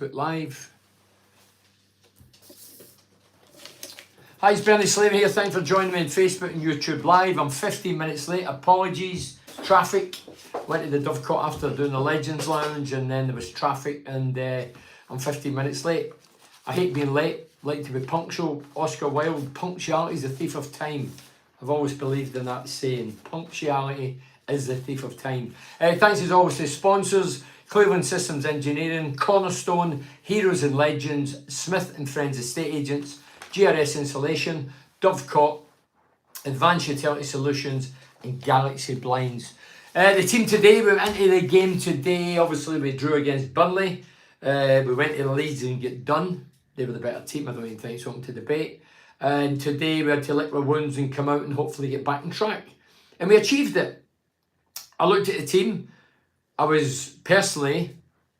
Facebook Live. Hi, it's Bernie Slaver here. Thanks for joining me on Facebook and YouTube Live. I'm 15 minutes late. Apologies. Traffic. Went to the Dovecot after doing the Legends Lounge, and then there was traffic, and I'm 15 minutes late. I hate being late. Like to be punctual. Oscar Wilde, punctuality is the thief of time. I've always believed in that saying. Punctuality is the thief of time. Thanks as always to sponsors. Cleveland Systems Engineering, Cornerstone, Heroes and Legends, Smith and Friends Estate Agents, GRS Insulation, Dovecot, Advanced Utility Solutions, and Galaxy Blinds. The team today, we went into the game today. Obviously, we drew against Burnley. We went to the Leeds and get done. They were the better team. I don't even think it's something to debate. And today, we had to lick our wounds and come out and hopefully get back on track. And we achieved it. I looked at the team. I was personally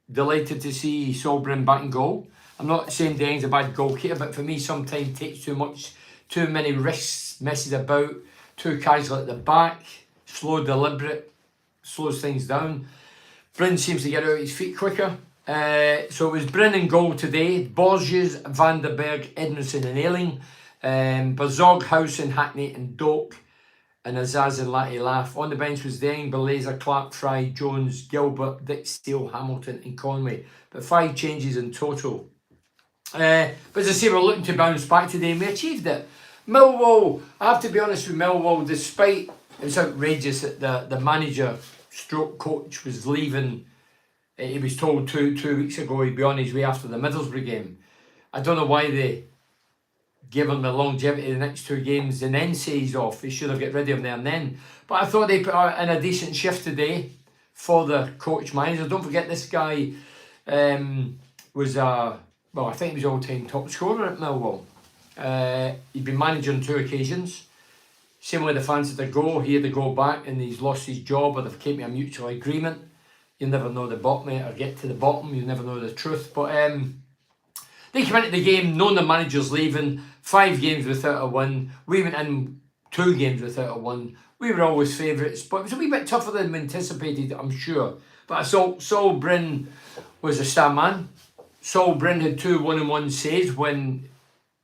delighted to see Solbryn back in goal. I'm not saying Deng's a bad goalkeeper, but for me, sometimes it takes too many risks, messes about, too casual at the back, slow, deliberate, slows things down. Bryn seems to get out his feet quicker. So it was Bryn in goal today. Borges, Van der Berg, Edmondson and Ayling. Bazog, Housen, Hackney and Doak. And Azaz and Latty Laugh. On the bench was Deng, Belazer, Clark, Fry, Jones, Gilbert, Dick Steele, Hamilton and Conway. But 5 changes in total. But as I say, we're looking to bounce back today and we achieved it. Millwall, I have to be honest with Millwall, despite it was outrageous that the manager stroke coach was leaving. He was told two weeks ago he'd be on his way after the Middlesbrough game. I don't know why they gave him the longevity of the next 2 games and then say he's off. They should have got rid of him there and then. But I thought they put in a decent shift today for the coach manager. Don't forget this guy was well, I think he was all-time top scorer at Millwall. He'd been manager on 2 occasions. Same way the fans had to go, he had to go back and he's lost his job or they've came to a mutual agreement. You'll never know the bottom of it or get to the bottom, you'll never know the truth. But they came into the game knowing the manager's leaving, 5 games without a win. We went in 2 games without a win. We were always favourites, but it was a wee bit tougher than we anticipated, I'm sure. But I saw Saul Bryn was a star man. Saul Bryn had 2 1-on-1 saves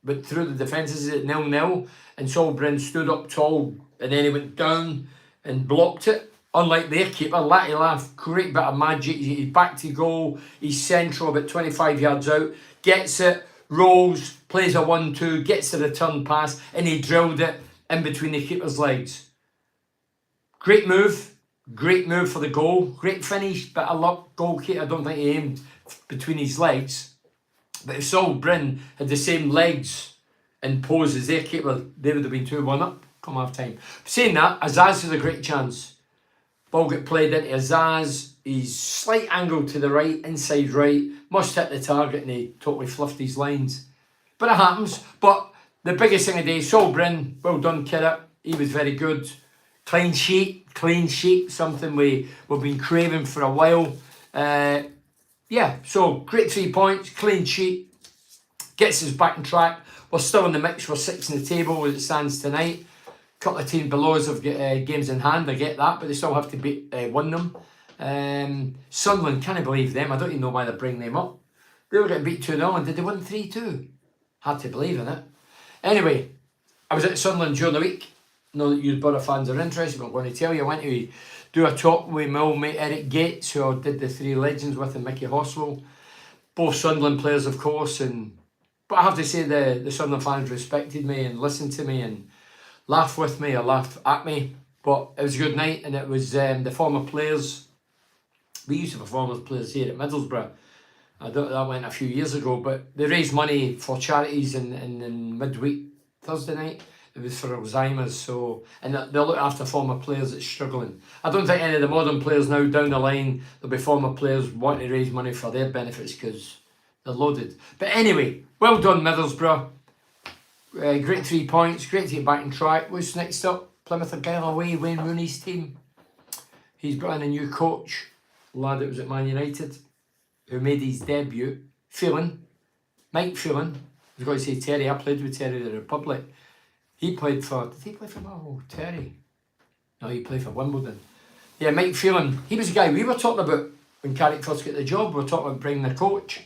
but through the defences at 0-0, and Saul Bryn stood up tall and then he went down and blocked it. Unlike their keeper, Latty Laugh, great bit of magic. He's back to goal, he's central, about 25 yards out, gets it, rolls, plays a 1-2, gets the return pass, and he drilled it in between the keeper's legs. Great move for the goal, great finish, bit of luck, goalkeeper, I don't think he aimed between his legs. But if Saul Bryn had the same legs and pose as their keeper, they would have been 2-1 up come half time. Saying that, Azaz has a great chance. Ball get played into Azaz. He's slight angle to the right, inside right. Must hit the target and he totally fluffed his lines. But it happens. But the biggest thing of the day, Saul Bryn, well done, kidder. He was very good. Clean sheet, something we've been craving for a while. Yeah, so great 3 points, clean sheet, gets us back on track. We're still in the mix, we're 6th in the table as it stands tonight. A couple of teams below us have got games in hand, I get that, but they still have to win them. Sunderland, can't believe them, I don't even know why they're bringing them up. They were getting beat 2-0 and did they win 3-2? Hard to believe in it. Anyway, I was at Sunderland during the week. Know that you Borough fans are interested, but I'm going to tell you, I went to do a talk with my old mate Eric Gates, who I did the 3 Legends with, and Mickey Hoswell. Both Sunderland players, of course, but I have to say the Sunderland fans respected me and listened to me and laughed with me or laughed at me. But it was a good night, and it was the former players. We used to have former players here at Middlesbrough. That went a few years ago, but they raised money for charities in midweek Thursday night. It was for Alzheimer's, and they'll look after former players that's struggling. I don't think any of the modern players now down the line, there'll be former players wanting to raise money for their benefits because they're loaded. But anyway, well done Middlesbrough. Great 3 points, great to get back on track. What's next up? Plymouth Argyle away, Wayne Rooney's team. He's brought in a new coach, a lad that was at Man United, who made his debut. Mike Phelan. I was going to say Terry, I played with Terry the Republic. He played for, did he play for Terry? No, he played for Wimbledon. Yeah, Mike Phelan, he was the guy we were talking about when Carrick first got the job. We were talking about bringing the coach.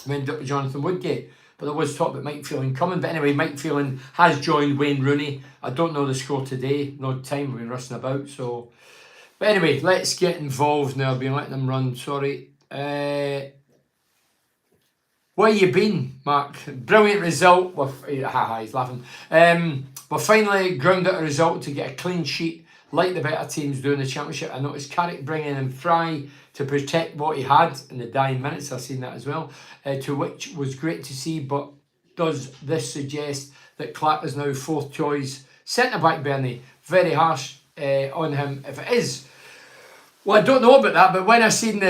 We ended up with Jonathan Woodgate. But there was talk about Mike Phelan coming. But anyway, Mike Phelan has joined Wayne Rooney. I don't know the score today. No time, we've been rushing about. So, but anyway, let's get involved now. I've been letting them run, sorry. Where you been, Mark? Brilliant result. He's laughing. We're finally ground out a result to get a clean sheet, like the better teams do in the Championship. I noticed Carrick bringing in Fry to protect what he had in the dying minutes. I've seen that as well, to which was great to see. But does this suggest that Clark is now fourth choice centre-back, Bernie? Very harsh on him if it is. Well, I don't know about that, but when I seen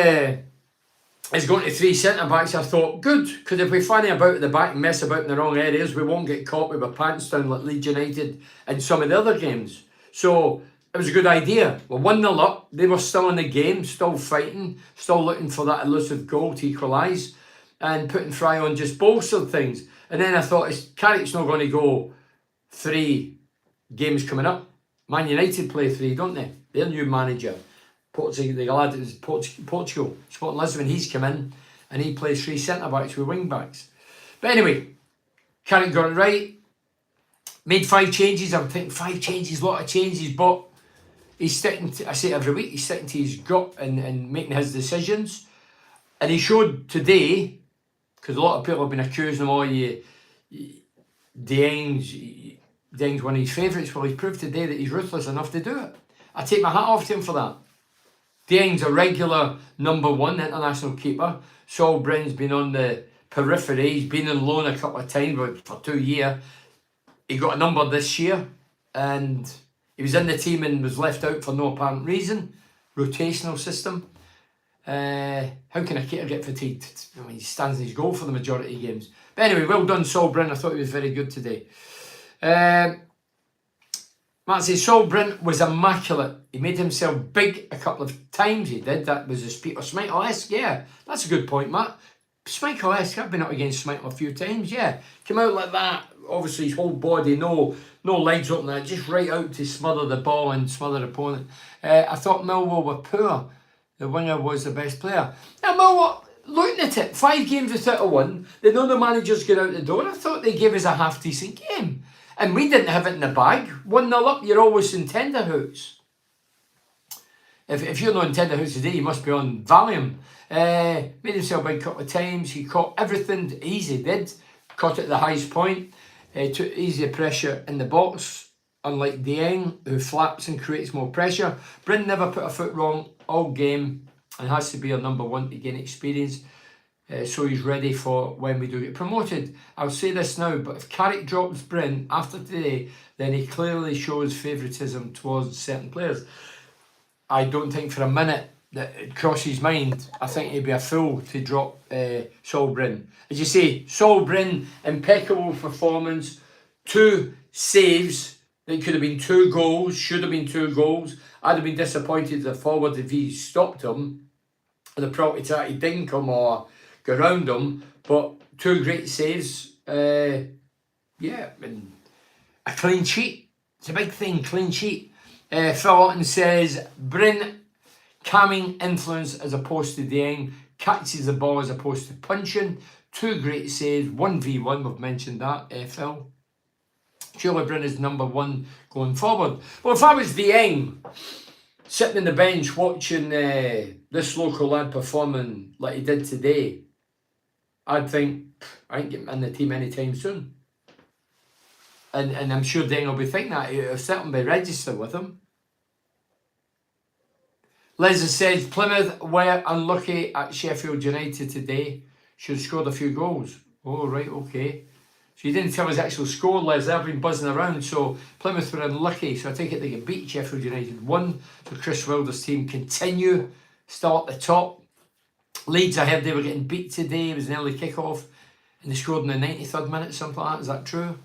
it's going to 3 centre-backs, I thought, good, because if we fanny about at the back and mess about in the wrong areas, we won't get caught with our pants down like Leeds United and some of the other games. So it was a good idea. We're 1-0 up. They were still in the game, still fighting, still looking for that elusive goal to equalise, and putting Fry on just bolstered things. And then I thought, Carrick's not going to go 3 games coming up. Man United play 3, don't they? Their new manager. The lad is Portugal, Sporting Lisbon, he's come in and he plays 3 centre-backs with wing-backs. But anyway, Carrick got it right. Made 5 changes. I'm thinking 5 changes, a lot of changes, but he's sticking to, I say it every week, he's sticking to his gut and making his decisions. And he showed today, because a lot of people have been accusing him, Dieng's one of his favourites. Well, he's proved today that he's ruthless enough to do it. I take my hat off to him for that. Dieng's a regular number 1 international keeper. Saul Bryn's been on the periphery. He's been on loan a couple of times, but for 2 years. He got a number this year, and he was in the team and was left out for no apparent reason. Rotational system. How can a keeper get fatigued? I mean, he stands in his goal for the majority of games. But anyway, well done, Saul Bryn. I thought he was very good today. Matt says, Saul Bryn was immaculate. He made himself big a couple of times. He did. That was a Peter Schmeichel-esque. Yeah, that's a good point, Matt. Schmeichel-esque. I've been up against Schmeichel a few times. Yeah, came out like that. Obviously, his whole body, no legs open there, just right out to smother the ball and smother the opponent. I thought Millwall were poor. The winger was the best player. Now, Millwall, looking at it, 5 games without a win. They know the managers get out the door. I thought they gave us a half-decent game. And we didn't have it in the bag. 1-0 up, you're always in tenterhooks. If you're not in tenterhooks today, you must be on Valium. Made himself big a couple of times. He caught everything easy, did. Caught it at the highest point. Took easy pressure in the box, unlike Dieng, who flaps and creates more pressure. Bryn never put a foot wrong all game and has to be our number 1 to gain experience. So he's ready for when we do get promoted. I'll say this now, but if Carrick drops Bryn after today, then he clearly shows favouritism towards certain players. I don't think for a minute that it crosses his mind. I think he'd be a fool to drop Saul Bryn. As you say, Saul Bryn, impeccable performance, 2 saves. That could have been 2 goals, should have been 2 goals. I'd have been disappointed as a forward if he stopped him. The probably he didn't come or go around him, but 2 great saves. And a clean sheet. It's a big thing, clean sheet. Phil Otten says, Bryn, calming influence as opposed to Dieng, catches the ball as opposed to punching. 2 great saves, 1v1, we've mentioned that, Phil. Surely Bryn is number 1 going forward. Well, if I was Dieng, sitting on the bench watching this local lad performing like he did today, I'd think, I ain't getting in the team anytime soon. And I'm sure Dieng will be thinking that. He'll certainly be registered with him. Liz says, Plymouth were unlucky at Sheffield United today. Should have scored a few goals. Oh, right, okay. So you didn't tell us the actual score, Liz. I've been buzzing around. So Plymouth were unlucky. So I take it they can beat Sheffield United 1. So Chris Wilder's team continue. Still at the top. Leeds, I heard they were getting beat today. It was an early kick-off. And they scored in the 93rd minute, something like that. Is that true?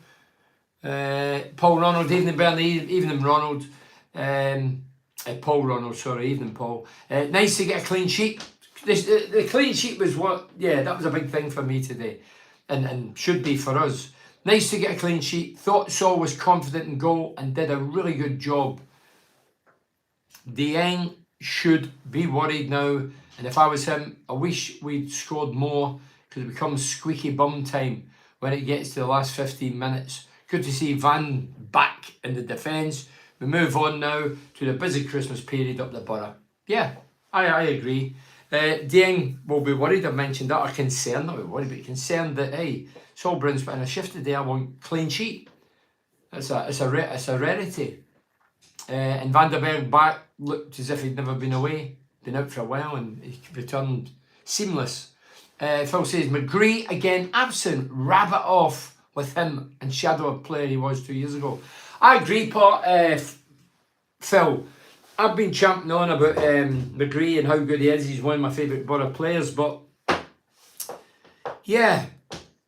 Paul Ronald, evening Bernie, evening Ronald. Paul Ronald, sorry, evening Paul. Nice to get a clean sheet. The clean sheet was that was a big thing for me today. And should be for us. Nice to get a clean sheet. Thought Saul was confident in goal and did a really good job. Dieng should be worried now. And if I was him, I wish we'd scored more because it becomes squeaky bum time when it gets to the last 15 minutes. Good to see Van back in the defence. We move on now to the busy Christmas period up the Borough. Yeah, I agree. Dieng will be worried, I've mentioned that, or concerned, not worried, but concerned that, hey, Saul Brown's put in a shift today, I want clean sheet. It's a rarity. And Van der Berg back looked as if he'd never been away, been out for a while, and he returned seamless. Phil says, McGree again absent, rabbit off with him and shadow of player he was 2 years ago. I agree, Phil. I've been champing on about McGree and how good he is. He's one of my favourite Borough players, but yeah,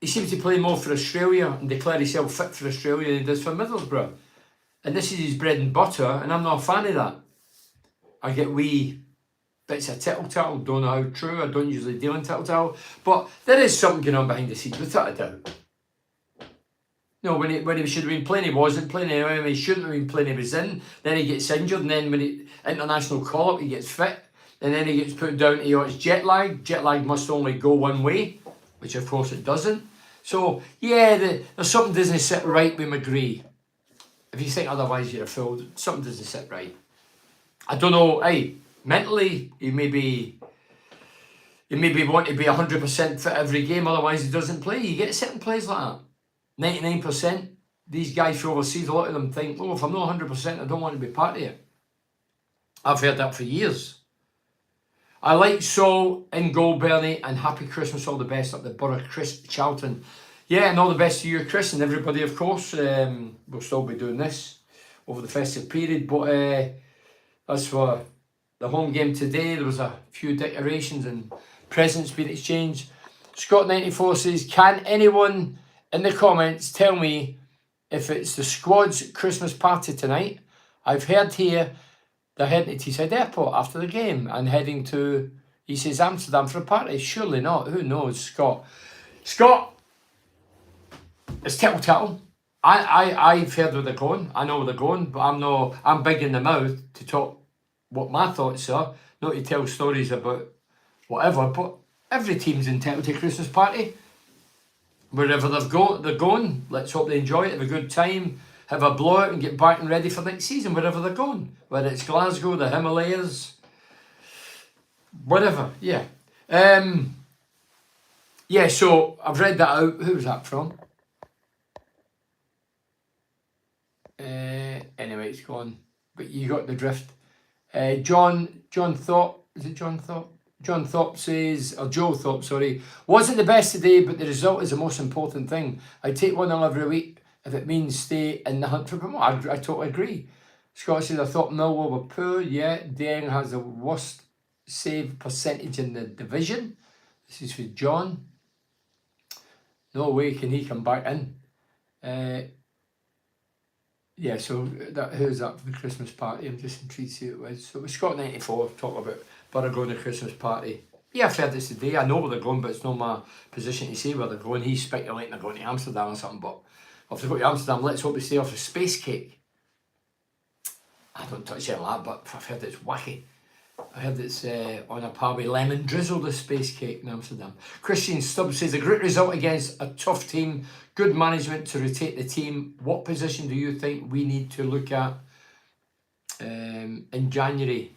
he seems to play more for Australia and declare himself fit for Australia than he does for Middlesbrough. And this is his bread and butter, and I'm not a fan of that. I get wee bits of tittle-tattle, don't know how true, I don't usually deal in tittle-tattle, but there is something going on behind the scenes, without a doubt. No, when he should have been playing, he wasn't playing. When he shouldn't have been playing, he was in. Then he gets injured, and then when he international call-up, he gets fit, and then he gets put down to, it's jet lag. Jet lag must only go one way, which of course it doesn't. So, yeah, there's something doesn't sit right with McGree. If you think otherwise, you're a fool. Something doesn't sit right. I don't know, hey, mentally, he maybe want to be 100% fit every game, otherwise he doesn't play. You get certain plays like that. 99%, these guys from overseas, a lot of them think, oh, if I'm not 100%, I don't want to be part of it. I've heard that for years. I like Saul in goal, Bernie, and happy Christmas, all the best up the Borough, Chris Charlton. Yeah, and all the best to you, Chris, and everybody, of course. We'll still be doing this over the festive period, but as for the home game today, there was a few decorations and presents being exchanged. Scott94 says, can anyone in the comments tell me if it's the squad's Christmas party tonight? I've heard here they're heading to Teesside Airport after the game and heading to, he says, Amsterdam for a party. Surely not. Who knows, Scott? Scott, it's tittle-tattle. I've heard where they're going. I know where they're going, but I'm big in the mouth to talk what my thoughts are, not to tell stories about whatever, but every team's entitled to a Christmas party. Wherever they're going, let's hope they enjoy it, have a good time, have a blowout and get back and ready for next season, wherever they're going. Whether it's Glasgow, the Himalayas, whatever, yeah. Yeah, so I've read that out. Who was that from? Anyway, it's gone. But you got the drift. John Thorpe, is it John Thorpe? John Thorpe says, or Joe Thorpe, sorry, wasn't the best today, but the result is the most important thing. I take 1-0 every week if it means stay in the hunt for promotion. I totally agree. Scott says, I thought Millwall were poor. Yeah, Dieng has the worst save percentage in the division. This is for John. No way can he come back in. Yeah, so who's that for the Christmas party? I'm just intrigued to see who it was. So it was Scott94 talking about Borough going to Christmas party. Yeah, I've heard this today. I know where they're going, but it's not my position to say where they're going. He's speculating they're going to Amsterdam or something, but if they go to Amsterdam, let's hope they stay off a space cake. I don't touch it like that, but I've heard it's wacky. I heard it's on a par with lemon drizzle, the space cake in Amsterdam. Christian Stubbs says, a great result against a tough team. Good management to rotate the team. What position do you think we need to look at in January,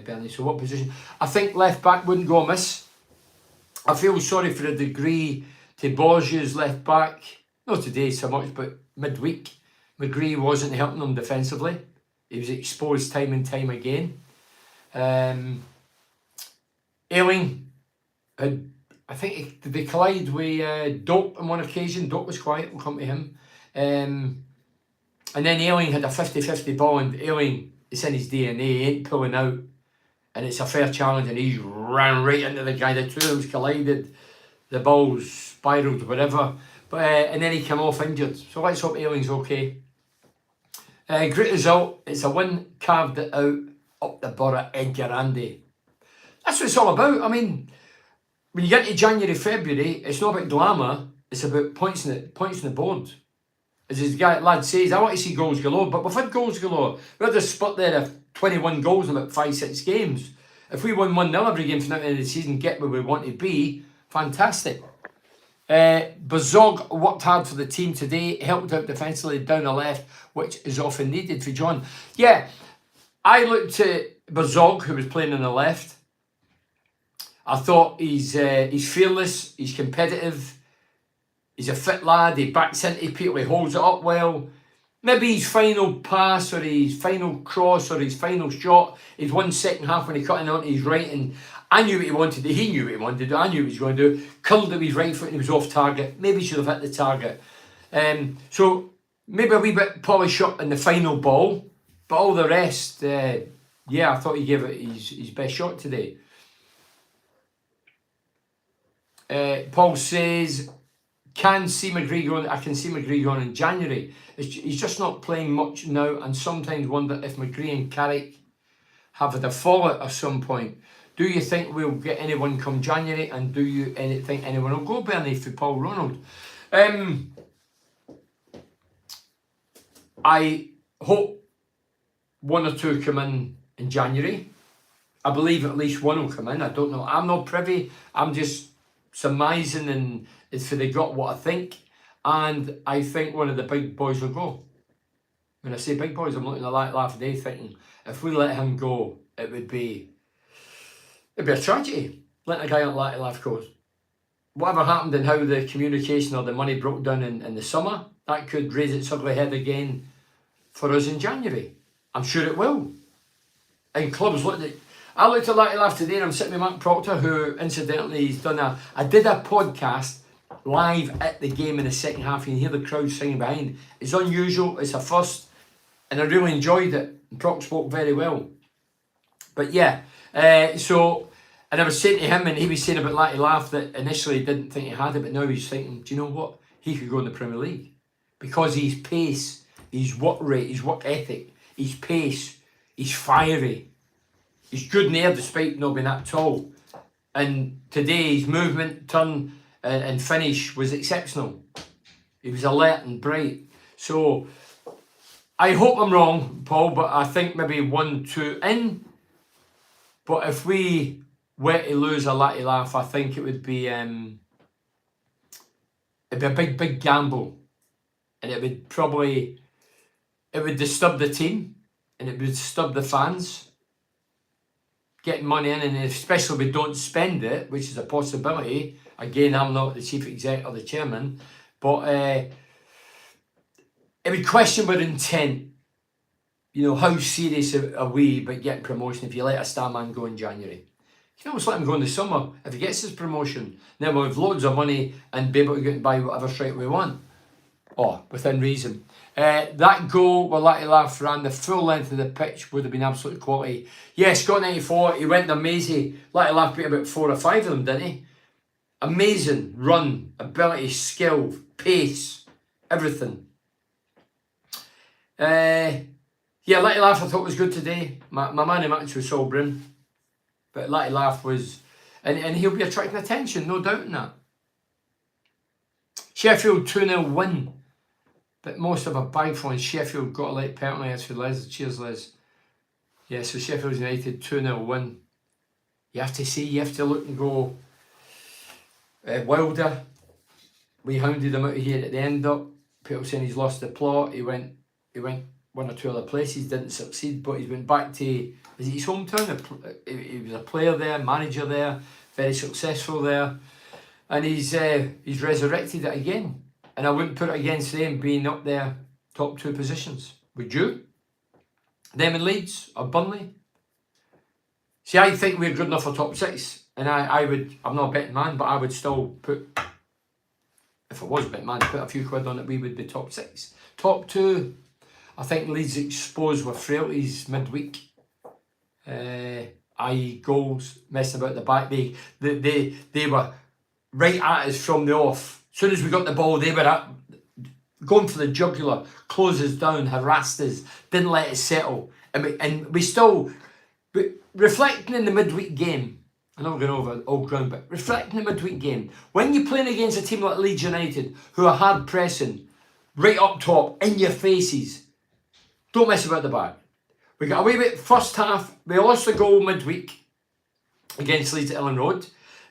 Bernie? So what position? I think left back wouldn't go amiss. I feel sorry for a degree to Borgia's left back. Not today so much, but midweek. McGree wasn't helping them defensively. He was exposed time and time again. Ayling had, I think, did they collide with Dope on one occasion? Dope was quiet, we'll come to him. And then Ayling had a 50-50 ball, and Ayling, it's in his DNA, he ain't pulling out. And it's a fair challenge, and he's ran right into the guy. The two of them collided, the balls spiralled, whatever. But and then he came off injured. So let's hope Ayling's okay. Great result. It's a win, carved it out up the Borough, Edgar Andy. That's what it's all about. I mean, when you get to January, February, it's not about glamour, it's about points in the board. As this lad says, I want to see goals galore, but we've had goals galore. We had a spot there of 21 goals in about 5-6 games. If we won 1-0 every game from now to the end of the season, get where we want to be, Fantastic. Bazog worked hard for the team today, helped out defensively down the left, which is often needed for John. Yeah, I looked at Bazog, who was playing on the left. I thought he's fearless, he's competitive, he's a fit lad, he backs into people, he holds it up well. Maybe his final pass or his final cross or his final shot, his 1 second half when he cut in onto his right, and I knew what he wanted to do, he knew what he wanted to do, I knew what he was going to do, curled at his right foot and he was off target. Maybe he should have hit the target. So maybe a wee bit polished up in the final ball, but all the rest, yeah, I thought he gave it his best shot today. Paul says, I can see McGree going in January. He's just not playing much now, and sometimes wonder if McGree and Carrick have had a fallout at some point. Do you think we'll get anyone come January, and do you think anyone will go, Bernie, for Paul Ronald? I hope 1 or 2 come in January. I believe at least 1 will come in. I don't know. I'm not privy. I'm just surmising, and it's for they got what I think. And I think one of the big boys will go. When I say big boys, I'm looking at Laugh Day thinking, if we let him go, it'd be a tragedy. Letting a guy like Laugh go. Whatever happened and how the communication or the money broke down in the summer, that could raise its ugly head again for us in January. I'm sure it will. And clubs looked at. I looked at Laugh today, and I'm sitting with Mark Proctor, who incidentally he's done I did a podcast live at the game in the second half. You can hear the crowd singing behind. It's unusual, it's a first, and I really enjoyed it. Proc spoke very well. But yeah, so, and I was saying to him, and he was saying about Laugh that initially he didn't think he had it, but now he's thinking, do you know what? He could go in the Premier League. Because his pace, his work rate, his work ethic, his pace, he's fiery. He's good in the air despite not being that tall. And today his movement, turn and finish was exceptional. He was alert and bright. So I hope I'm wrong, Paul, but I think maybe 1, 2 in. But if we were to lose a Laugh, I think it would be it'd be a big gamble. And it would disturb the team, and it would disturb the fans. Getting money in, and especially if we don't spend it, which is a possibility. Again, I'm not the chief exec or the chairman, but it would question our intent. You know, how serious are we about getting promotion if you let a star man go in January? You can almost let him go in the summer if he gets his promotion. Then we'll have loads of money and be able to go and buy whatever strike we want. Oh, within reason. That goal where Laugh ran the full length of the pitch would have been absolute quality. Yeah, Scott 94, he went amazing. Laugh beat about 4 or 5 of them, didn't he? Amazing run, ability, skill, pace, everything. Yeah, Laugh I thought was good today. My man of match was Saul Brim. But Laugh was, and he'll be attracting attention, no doubt in that. Sheffield 2-0 win. But most of a bag for Sheffield got a late penalty. That's for Les. Cheers, Les. Yeah, so Sheffield United 2-0 win. You have to see, you have to look and go. Wilder, we hounded him out of here at the end up. People saying he's lost the plot. He went 1 or 2 other places, didn't succeed, but he went back to, is it his hometown? He was a player there, manager there, very successful there. And he's resurrected it again. And I wouldn't put it against them being up there, top 2 positions. Would you? Them in Leeds or Burnley? See, I think we're good enough for top 6. And I'm not a betting man, but I would still put, if I was a betting man, put a few quid on it, we would be top 6. Top 2, I think Leeds exposed with frailties midweek. I.e. goals, messing about the back. They were right at us from the off. As soon as we got the ball, they were going for the jugular, closed us down, harassed us, didn't let us settle. And we still, reflecting in the midweek game, I know we're going over old ground, but reflecting in the midweek game, when you're playing against a team like Leeds United, who are hard pressing, right up top, in your faces, don't mess about the back. We got away with it first half, we lost the goal midweek against Leeds at Ellen Road.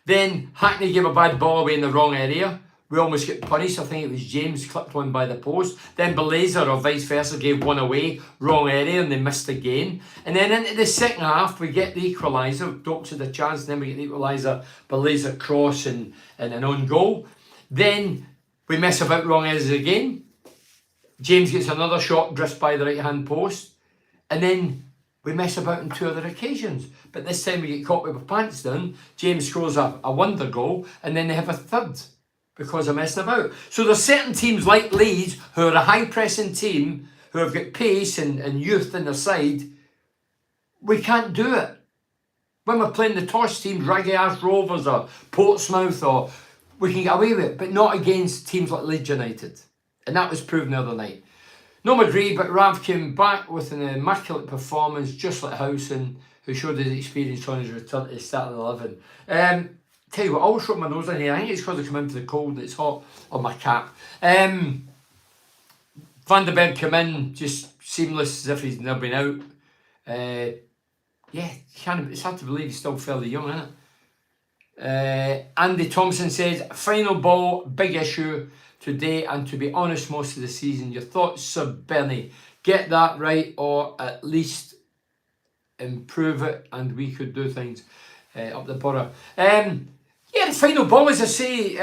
Then Hackney gave a bad ball away in the wrong area. We almost get punished. I think it was James clipped one by the post. Then Belazer or vice versa gave one away, wrong area, and they missed again. And then into the second half, we get the equaliser. Dokes had a chance, and then we get the equaliser, Belazer cross and an own goal. Then we mess about wrong areas again. James gets another shot, drifts by the right-hand post. And then we mess about on 2 other occasions. But this time we get caught with our pants down. James scores a wonder goal, and then they have a third because of messing about. So there's certain teams like Leeds who are a high-pressing team who have got pace and youth in their side. We can't do it. When we're playing the toss teams, Raggy-ass Rovers or Portsmouth, or we can get away with it, but not against teams like Leeds United. And that was proven the other night. No agree, but Rav came back with an immaculate performance, just like Howson, who showed his experience on his return to the starting 11. Tell you what, I always wrote my nose in here. I think it's because I come in for the cold and it's hot on my cap. Van der Berg come in, just seamless as if he's never been out. It's hard to believe he's still fairly young, isn't it? Andy Thompson says, final ball, big issue today, and to be honest, most of the season. Your thoughts, Sir Bernie? Get that right, or at least improve it, and we could do things up the borough. The final ball, as I say,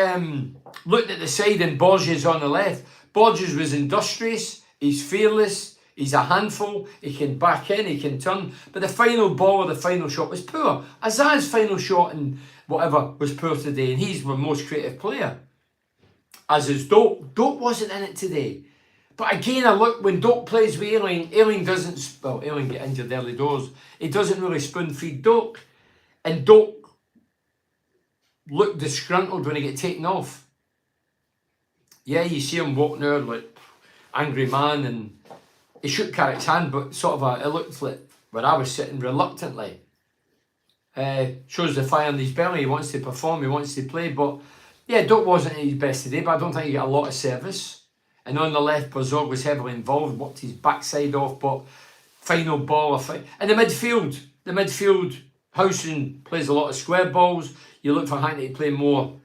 looked at the side and Borges on the left. Borges was industrious, he's fearless, he's a handful, he can back in, he can turn, but the final ball or the final shot was poor. Azaz's final shot and whatever was poor today, and he's the most creative player. As is Doak. Doak wasn't in it today. But again, I look, when Doak plays with Ayling doesn't, well, Ayling get injured early doors. He doesn't really spoon feed Doak. And Doak looked disgruntled when he get taken off. Yeah, you see him walking there like angry man, and he shook Carrick's hand, but sort of it looked like where I was sitting reluctantly. Shows the fire in his belly. He wants to perform, he wants to play, but yeah, Doak wasn't at his best today, but I don't think he got a lot of service. And on the left, Bazog was heavily involved, worked his backside off, but final ball. And the midfield, Howson plays a lot of square balls. You look for Hackney to play more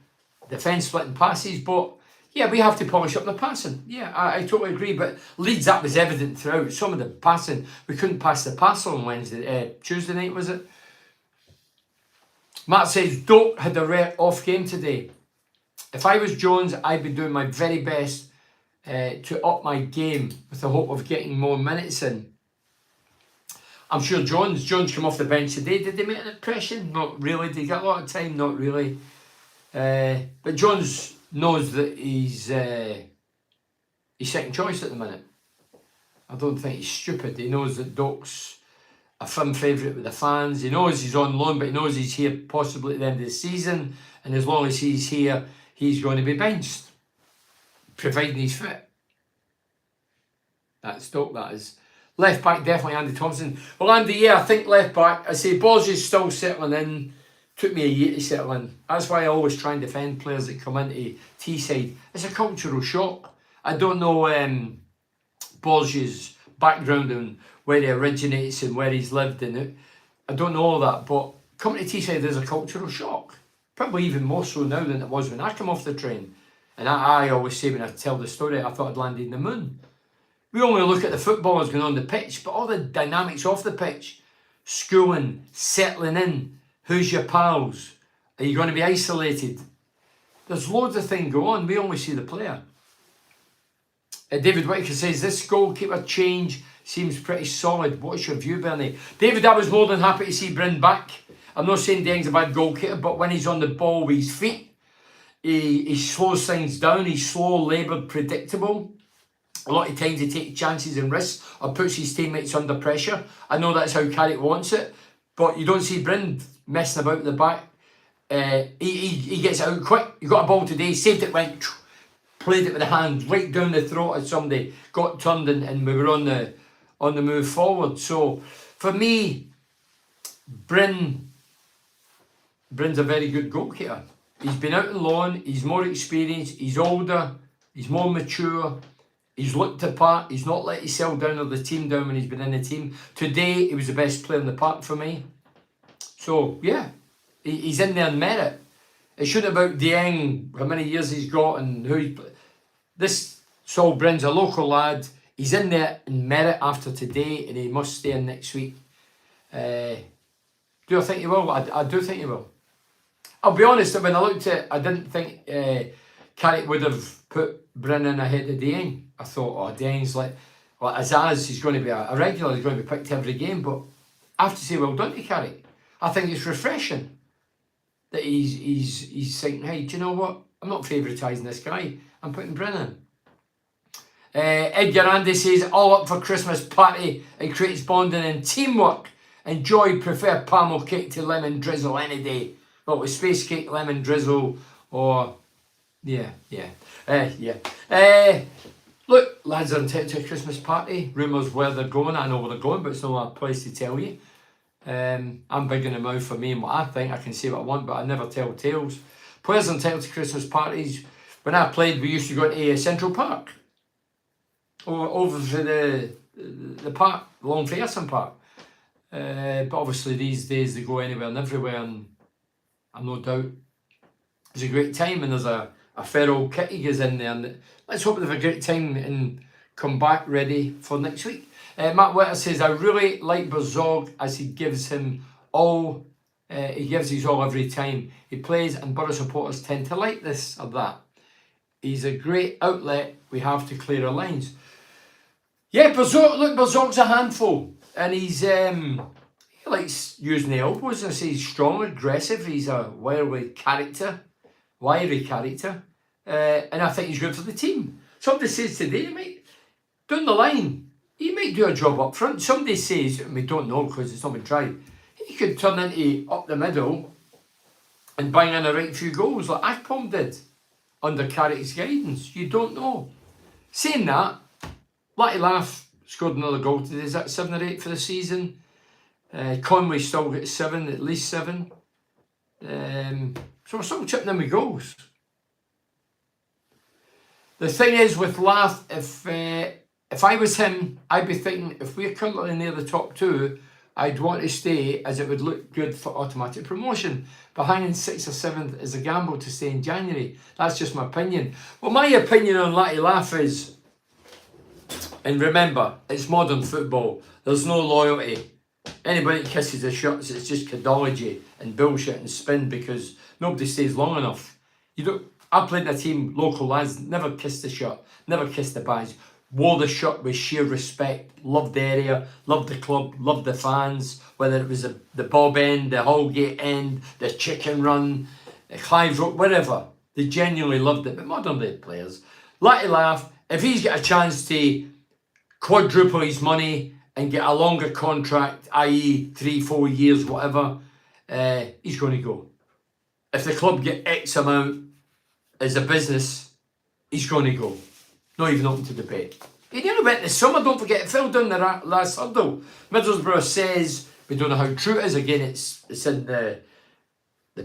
defence splitting passes, but yeah, we have to polish up the passing. Yeah, I totally agree, but Leeds, that was evident throughout. Some of the passing, we couldn't pass the parcel on Tuesday night, was it? Matt says, Doak had a rare off game today. If I was Jones, I'd be doing my very best to up my game with the hope of getting more minutes in. I'm sure Jones came off the bench today. Did they make an impression? Not really. Did he get a lot of time? Not really. But Jones knows that he's second choice at the minute. I don't think he's stupid. He knows that Doak's a firm favourite with the fans. He knows he's on loan, but he knows he's here possibly at the end of the season. And as long as he's here, he's going to be benched, providing he's fit. That's Doak, that is. Left back, definitely Andy Thompson. Well, Andy, yeah, I think left back. I say Borges still settling in. Took me a year to settle in. That's why I always try and defend players that come into Teesside. It's a cultural shock. I don't know Borges' background and where he originates and where he's lived in it. I don't know all that, but coming to Teesside is a cultural shock. Probably even more so now than it was when I come off the train. And I always say when I tell the story, I thought I'd landed in the moon. We only look at the footballers going on the pitch, but all the dynamics off the pitch, schooling, settling in, who's your pals, are you going to be isolated? There's loads of things go on, we only see the player. David Whitaker says, this goalkeeper change seems pretty solid. What's your view, Bernie? David, I was more than happy to see Bryn back. I'm not saying Deng's a bad goalkeeper, but when he's on the ball with his feet, he slows things down, he's slow, laboured, predictable. A lot of times he takes chances and risks or puts his teammates under pressure. I know that's how Carrick wants it, but you don't see Bryn messing about at the back. He gets out quick. He got a ball today, saved it, went, played it with the hand, right down the throat of somebody, got turned and we were on the move forward. So for me, Bryn's a very good goalkeeper. He's been out on loan, he's more experienced, he's older, he's more mature. He's looked the part. He's not let himself down or the team down when he's been in the team. Today, he was the best player in the park for me. So, yeah, he's in there on merit. It shouldn't about Dieng, how many years he's got and who he's... This Saul Bryn's a local lad. He's in there in merit after today and he must stay in next week. Do I think he will? I do think he will. I'll be honest, when I looked at it, I didn't think Carrick would have put Brennan ahead of Dieng. I thought, oh, Dieng's like, well, Azaz, he's going to be a regular, he's going to be picked every game. But I have to say, well done to Carrick. I think it's refreshing that he's saying, hey, do you know what? I'm not favouritising this guy. I'm putting Brennan. Edgar Andy says, all up for Christmas party. It creates bonding and teamwork. Enjoy, prefer palmo cake to lemon drizzle any day. Well, with space cake, lemon drizzle, or... Yeah. Look, lads are entitled to a Christmas party. Rumours where they're going. I know where they're going, but it's not a place to tell you. I'm big in the mouth for me and what I think. I can say what I want, but I never tell tales. Players are entitled to Christmas parties. When I played, we used to go to Central Park. Or over to the park, Long Ferguson Park. But obviously these days they go anywhere and everywhere, and I'm no doubt it's a great time, and there's a fair old kitty goes in there, and let's hope they have a great time and come back ready for next week. Matt Witter says, I really like Berzog as he gives his all every time he plays, and Borough supporters tend to like this or that. He's a great outlet we have to clear our lines. Yeah, Berzog's a handful, and he likes using the elbows. I say he's strong, aggressive. He's a wiry character, and I think he's good for the team. Somebody says today, down the line, he might do a job up front. Somebody says, and we don't know because it's not been tried, he could turn into up the middle and bang in a right few goals like Akpom did under Carrick's guidance. You don't know. Saying that, Latty Laugh scored another goal today. Is that 7 or 8 for the season? Conway still got 7, at least 7. So we're still chipping in with goals. The thing is with Laugh, if I was him, I'd be thinking, if we're currently near the top 2, I'd want to stay, as it would look good for automatic promotion. But hanging 6th or 7th is a gamble to stay in January. That's just my opinion. Well, my opinion on Latty Laugh is, and remember, it's modern football. There's no loyalty. Anybody that kisses the shots, it's just cadology and bullshit and spin because nobody stays long enough. I played in a team, local lads, never kissed the shot, never kissed the badge. Wore the shirt with sheer respect, loved the area, loved the club, loved the fans, whether it was the Bob end, the Holgate end, the Chicken Run, the Clive Road, wherever. They genuinely loved it. But modern day players, Latty Laugh, if he's got a chance to quadruple his money and get a longer contract, i.e. 3-4 years, whatever, he's going to go. If the club get X amount as a business, he's going to go. Not even open to debate. He did a bit this summer, don't forget, it fell down the last hurdle. Middlesbrough says, we don't know how true it is, again, it's in the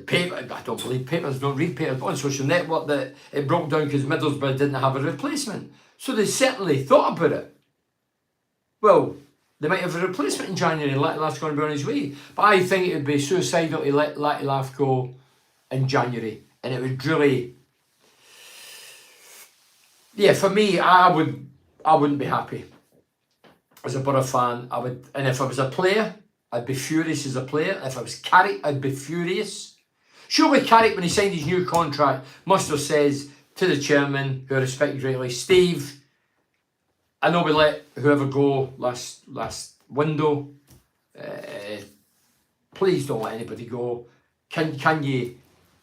paper, I don't believe papers, don't read papers, but on social network that it broke down because Middlesbrough didn't have a replacement. So they certainly thought about it. Well, they might have a replacement in January and Latty Laugh's going to be on his way. But I think it would be suicidal to let Latty Laugh go in January. And it would really... Yeah, for me, I wouldn't be happy. As a Borough fan, I would... And if I was a player, I'd be furious as a player. If I was Carrick, I'd be furious. Surely Carrick, when he signed his new contract, must have says to the chairman, who I respect greatly, Steve, I know we let whoever go last window. Please don't let anybody go. Can you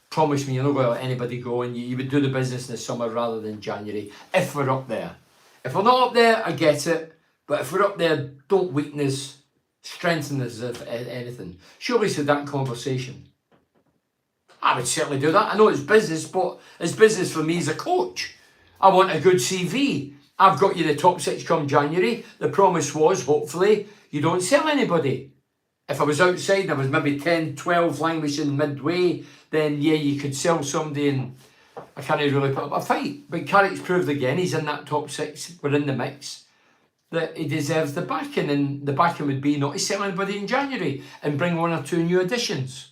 promise me you're not going to let anybody go and you would do the business in the summer rather than January if we're up there? If we're not up there, I get it. But if we're up there, don't weaken us, strengthen us if anything. Surely it's that conversation. I would certainly do that. I know it's business, but it's business for me as a coach. I want a good CV. I've got you the top 6 come January. The promise was, hopefully, you don't sell anybody. If I was outside and I was maybe 10, 12 languishing midway, then yeah, you could sell somebody and I can't really put up a fight. But Carrick's proved again, he's in that top 6, we're in the mix, that he deserves the backing, and the backing would be not to sell anybody in January and bring 1 or 2 new additions.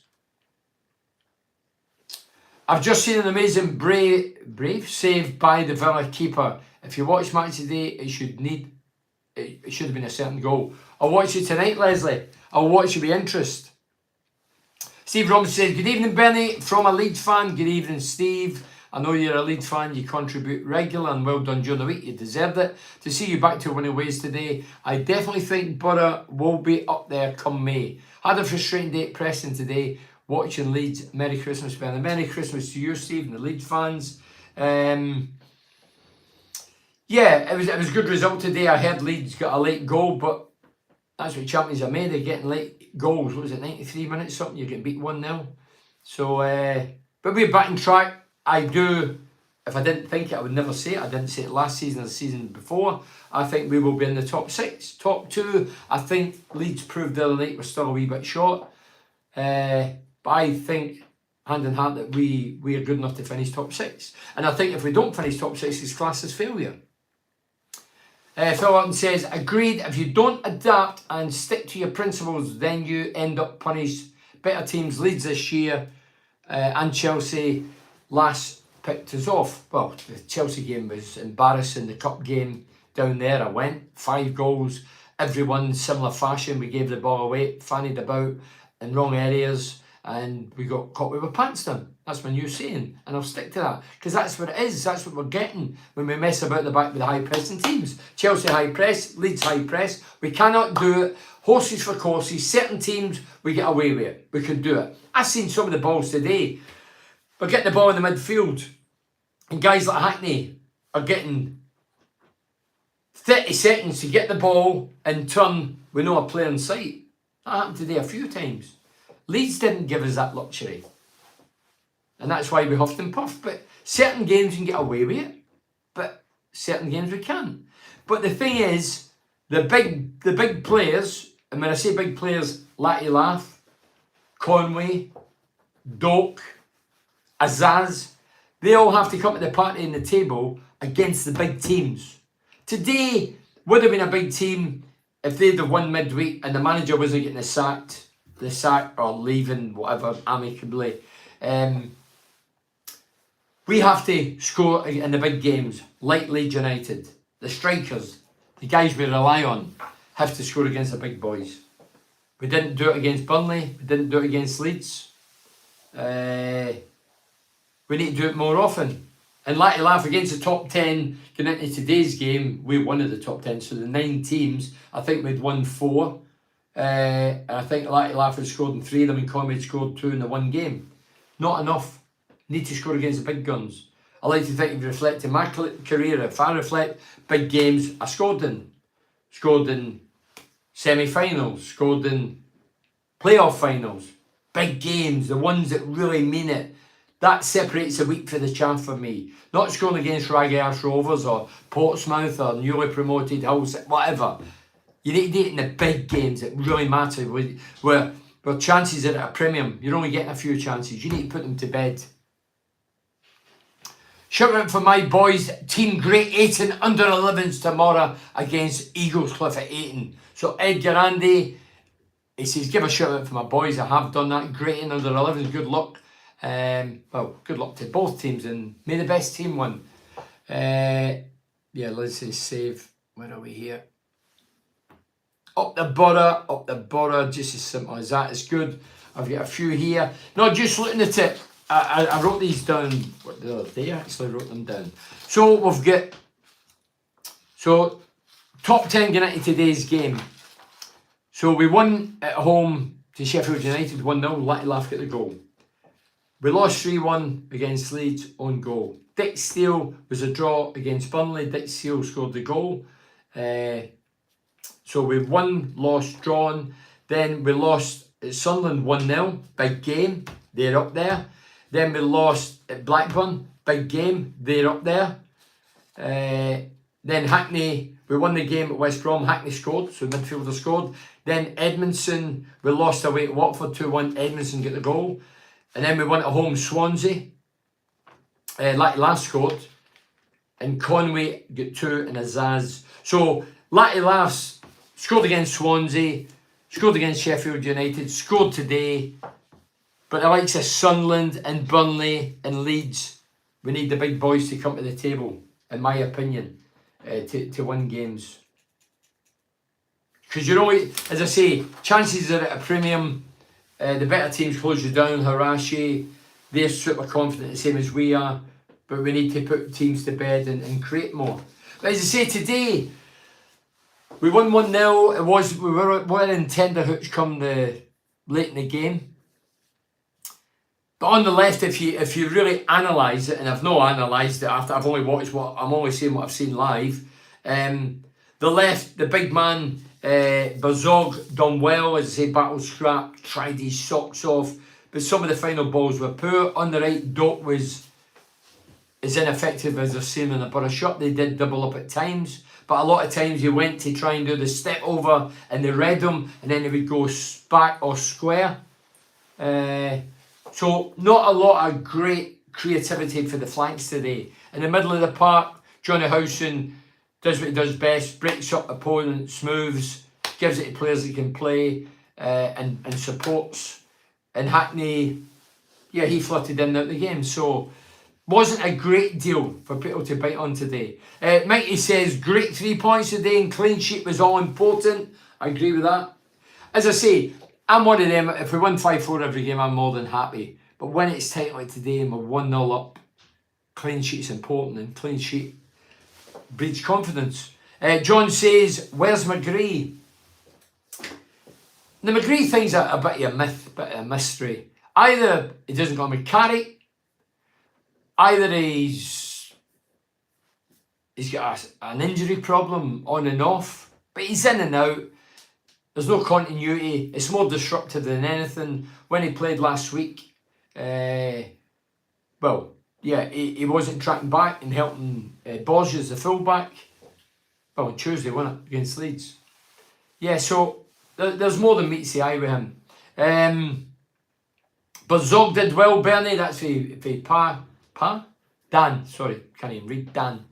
I've just seen an amazing brave save by the Villa keeper. If you watch match today, it should have been a certain goal. I'll watch it tonight, Leslie. I'll watch it with interest. Steve Robinson says, good evening, Bernie, from a Leeds fan. Good evening, Steve. I know you're a Leeds fan, you contribute regular and well done during the week. You deserved it. To see you back to winning ways today, I definitely think Borough will be up there come May. Had a frustrating day at Preston today, watching Leeds. Merry Christmas, Bernie. Merry Christmas to you, Steve, and the Leeds fans. Yeah, it was a good result today. I heard Leeds got a late goal, but that's what champions are made. They're getting late goals. What was it, 93 minutes something? You're getting beat 1-0. So, but we're back in track. I do, if I didn't think it, I would never say it. I didn't say it last season or the season before. I think we will be in the top 6. Top 2, I think Leeds proved the other night we're still a wee bit short. But I think, hand in hand, that we are good enough to finish top 6. And I think if we don't finish top 6, it's classed as failure. Phil Hutton says, agreed, if you don't adapt and stick to your principles, then you end up punished. Better teams, Leeds this year, and Chelsea last picked us off. Well, the Chelsea game was embarrassing. The cup game down there, I went 5 goals, everyone similar fashion. We gave the ball away, fannied about in wrong areas, and we got caught with our pants down. That's my new saying, and I'll stick to that, because that's what it is. That's what we're getting when we mess about the back with the high pressing teams. Chelsea high press, Leeds high press. We cannot do it. Horses for courses. Certain teams, we get away with it. We can do it. I've seen some of the balls today. We're getting the ball in the midfield, and guys like Hackney are getting 30 seconds to get the ball and turn with no player in sight. That happened today a few times. Leeds didn't give us that luxury, and that's why we huffed and puffed. But certain games you can get away with it, but certain games we can't. But the thing is, the big players, and when I say big players, Latty Laugh, Conway, Doak, Azaz, they all have to come to the party in the table against the big teams. Today would have been a big team if they'd have won midweek and the manager wasn't getting the sack or leaving, whatever, amicably. We have to score in the big games, like Leeds United. The strikers, the guys we rely on, have to score against the big boys. We didn't do it against Burnley. We didn't do it against Leeds. We need to do it more often. And like to laugh, against the top 10, going into today's game, we're one of the top 10. So the 9 teams, I think we'd won 4. And I think like to laugh had scored in 3 of them, and Conway had scored 2 in the one game. Not enough. Need to score against the big guns. I like to think, if you reflect in my career, if I reflect big games, I scored in semi-finals, scored in playoff finals, big games, the ones that really mean it. That separates a week for the champ for me. Not scoring against Raggy Ash Rovers or Portsmouth or newly promoted Hull, whatever. You need to do it in the big games that really matter, where chances are at a premium. You're only getting a few chances. You need to put them to bed. Shout out for my boys, Team Great Ayton under 11s tomorrow against Eaglescliff at Ayton. So Edgar Andy, he says, give a shout out for my boys. I have done that. Great Ayton under 11s. Good luck. Well, good luck to both teams, and may the best team win. Yeah, let's say save. Where are we here? Up the Borough, just as simple as that. It's good. I've got a few here. No, just looking at it, I wrote these down the other day. I actually wrote them down. So we've got top 10 going into today's game. So we won at home to Sheffield United 1-0. Latty Laugh got the goal. We lost 3-1 against Leeds on goal. Dick Steele was a draw against Burnley. Dick Steele scored the goal. So we won, lost, drawn. Then we lost at Sunderland 1-0. Big game. They're up there. Then we lost at Blackburn. Big game. They're up there. Then Hackney, we won the game at West Brom. Hackney scored, so midfielder scored. Then Edmondson, we lost away at Watford 2-1. Edmondson got the goal. And then we went at home Swansea. Latty Laugh scored. And Conway got 2 and Azaz. So Latty Laugh scored against Swansea, scored against Sheffield United, scored today. But the likes of Sunderland and Burnley and Leeds, we need the big boys to come to the table, in my opinion, to win games. Because, you know, as I say, chances are at a premium. The better teams close you down, harass you. They're super confident, the same as we are. But we need to put teams to bed and create more. But as I say, today, we won 1-0. We were in tenterhooks come late in the game. But on the left, if you really analyse it, and I've not analysed it after I've only watched I'm only saying what I've seen live. The left, the big man, Bazog done well, as I say, battle scrap, tried his socks off, but some of the final balls were poor. On the right, Doak was as ineffective as I've seen in a Borough shot. They did double up at times, but a lot of times he went to try and do the step over and they read him, and then he would go back or square. So not a lot of great creativity for the flanks today. In the middle of the park, Johnny Howson does what he does best, breaks up opponents, moves, gives it to players that can play, and supports. And Hackney, yeah, he flirted in at the game. So wasn't a great deal for people to bite on today. Mikey says, great 3 points today and clean sheet was all important. I agree with that. As I say, I'm one of them, if we win 5-4 every game, I'm more than happy. But when it's tight like today and we're 1-0 up, clean sheet's important, and clean sheet breeds confidence. John says, where's McGree? The McGree thing's a bit of a myth, bit of a mystery. Either he doesn't go with carry, either he's got an injury problem on and off, but he's in and out. There's no continuity. It's more disruptive than anything. When he played last week, he wasn't tracking back and helping Borges, the fullback. Well, on Tuesday, wasn't it, against Leeds? Yeah, so there's more than meets the eye with him. But Zog did well, Bernie. That's for Dan. Sorry, can't even read Dan.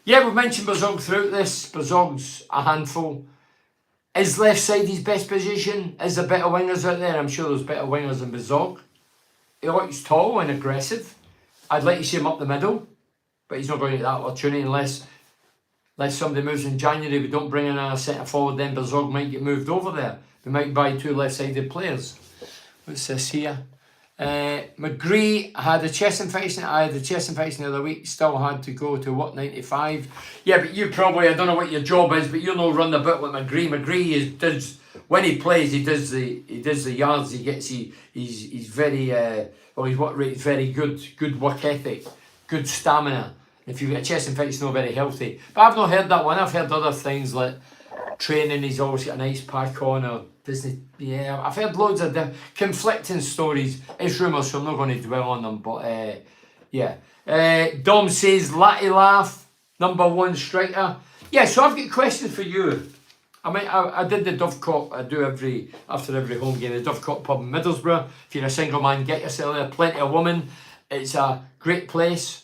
We've mentioned Bazog throughout this. Bazog's a handful. Is left side his best position? Is there better wingers out there? I'm sure there's better wingers than Bazog. He looks tall and aggressive. I'd like to see him up the middle, but he's not going to get that opportunity unless somebody moves in January. We don't bring in a centre forward, then Bazog might get moved over there. We might buy 2 left-sided players. What's this here? McGree had a chest infection. I had a chest infection the other week. Still had to go to what, 95? Yeah, but you probably, I don't know what your job is, but you'll know run the bit with McGree. McGree does when he plays, he does the yards he gets. He's very his work rate is very good work ethic, good stamina. If you've got a chest infection, it's not very healthy. But I've not heard that one. I've heard other things like training. He's always got an ice pack on, or Disney. Yeah, I've heard loads of conflicting stories. It's rumours, so I'm not going to dwell on them. But Dom says Latty Laugh, #1 striker. Yeah, so I've got questions for you. I did the Dovecot. I do after every home game. The Dovecot pub in Middlesbrough. If you're a single man, get yourself there. Plenty of women. It's a great place.